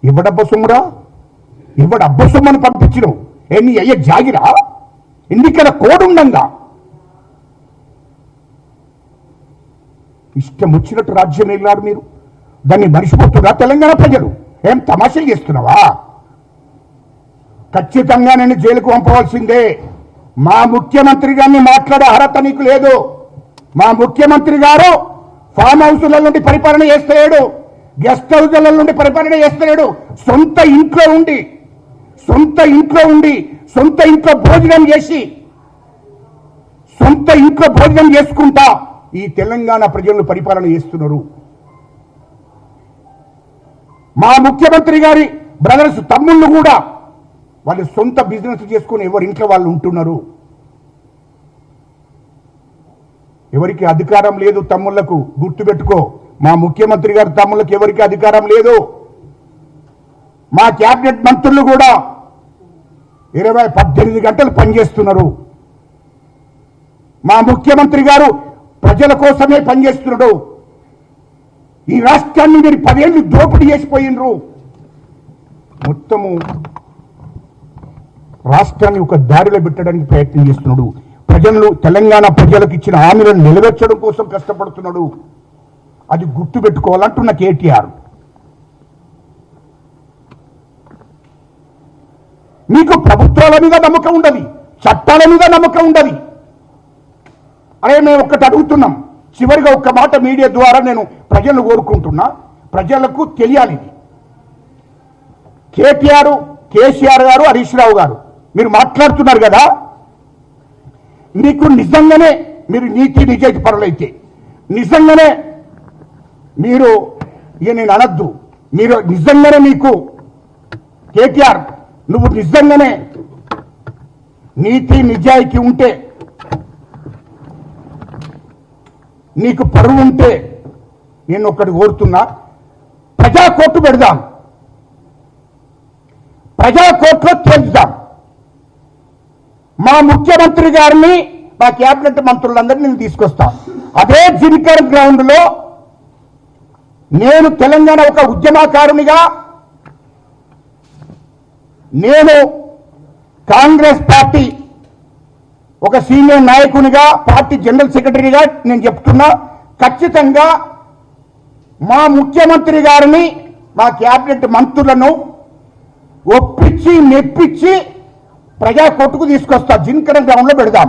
ఇవ్వడబ్బ సొమ్మురా, ఇవ్వడబ్బ సొమ్మని పంపించను. నీ అయ్య జాగిరా, ఎన్నికల కోడ్ ఉండంగా ఇష్టం వచ్చినట్టు రాజ్యం వెళ్ళారు మీరు. దాన్ని మరిచిపోతున్నా తెలంగాణ ప్రజలు. ఏం తమాషలు చేస్తున్నావా? ఖచ్చితంగా నేను జైలుకు పంపవలసిందే. మా ముఖ్యమంత్రి గారిని మాట్లాడే అర్హత నీకు లేదు. మా ముఖ్యమంత్రి గారు ఫామ్ హౌస్ల నుండి పరిపాలన చేస్తలేడు, గెస్ట్ హౌస్ల నుండి పరిపాలన చేస్తలేడు. సొంత ఇంట్లో ఉండి సొంత ఇంట్లో భోజనం చేసి సొంత ఇంట్లో భోజనం చేసుకుంటా ఈ తెలంగాణ ప్రజలను పరిపాలన చేస్తున్నారు. మా ముఖ్యమంత్రి గారి బ్రదర్స్ తమ్ముళ్ళు కూడా వాళ్ళు సొంత బిజినెస్ చేసుకుని ఎవరి ఇంట్లో వాళ్ళు ఉంటున్నారు. ఎవరికి అధికారం లేదు తమ్ముళ్లకు. గుర్తుపెట్టుకో, మా ముఖ్యమంత్రి గారి తమ్ముళ్ళకి ఎవరికి అధికారం లేదు. మా క్యాబినెట్ మంత్రులు కూడా 18 గంటలు పనిచేస్తున్నారు. మా ముఖ్యమంత్రి గారు ప్రజల కోసమే పనిచేస్తున్నాడు. ఈ రాష్ట్రాన్ని మీరు 10 ఏళ్ళు దోపిడీ చేసిపోయినరు. మొత్తము రాష్ట్రాన్ని ఒక దారిలో పెట్టడానికి ప్రయత్నం చేస్తున్నాడు. తెలంగాణ ప్రజలకు ఇచ్చిన హామీలను నెరవేర్చడం కోసం కష్టపడుతున్నాడు. అది గుర్తుపెట్టుకోవాలంటున్న కేటీఆర్. మీకు ప్రభుత్వాల మీద నమ్మకం ఉండదు, చట్టాల మీద నమ్మకం ఉండదు. అరే మేము ఒక్కటి అడుగుతున్నాం. చివరిగా ఒక్క మాట మీడియా ద్వారా నేను ప్రజలను కోరుకుంటున్నా, ప్రజలకు తెలియాలి. కేసీఆర్ గారు, హరీష్ రావు గారు మీరు మాట్లాడుతున్నారు కదా, మీకు నిజంగానే మీరు నీతి నిజాయితీ పరులైతే, నిజంగానే మీరు నేను అనద్దు, మీరు నిజంగానే మీకు కేటీఆర్ నువ్వు నిజంగానే నీతి నిజాయితీ ఉంటే, నీకు పరువు ఉంటే నేను ఒక్కటి కోరుతున్నా, ప్రజా కోర్టు పెడదాం, ప్రజా కోర్టులో తేల్చుదాం. మా ముఖ్యమంత్రి గారిని, మా క్యాబినెట్ మంత్రులందరినీ నేను తీసుకొస్తా. అదే జిన్కర్ గ్రౌండ్ లో నేను తెలంగాణ ఒక ఉద్యమకారునిగా, నేను కాంగ్రెస్ పార్టీ ఒక సీనియర్ నాయకునిగా, పార్టీ జనరల్ సెక్రటరీగా నేను చెప్తున్నా, ఖచ్చితంగా మా ముఖ్యమంత్రి గారిని, మా క్యాబినెట్ మంత్రులను ఒప్పించి మెప్పించి ప్రజా కోర్టుకు తీసుకొస్తా. జిన్కర్ గ్రౌండ్ లో పెడదాం.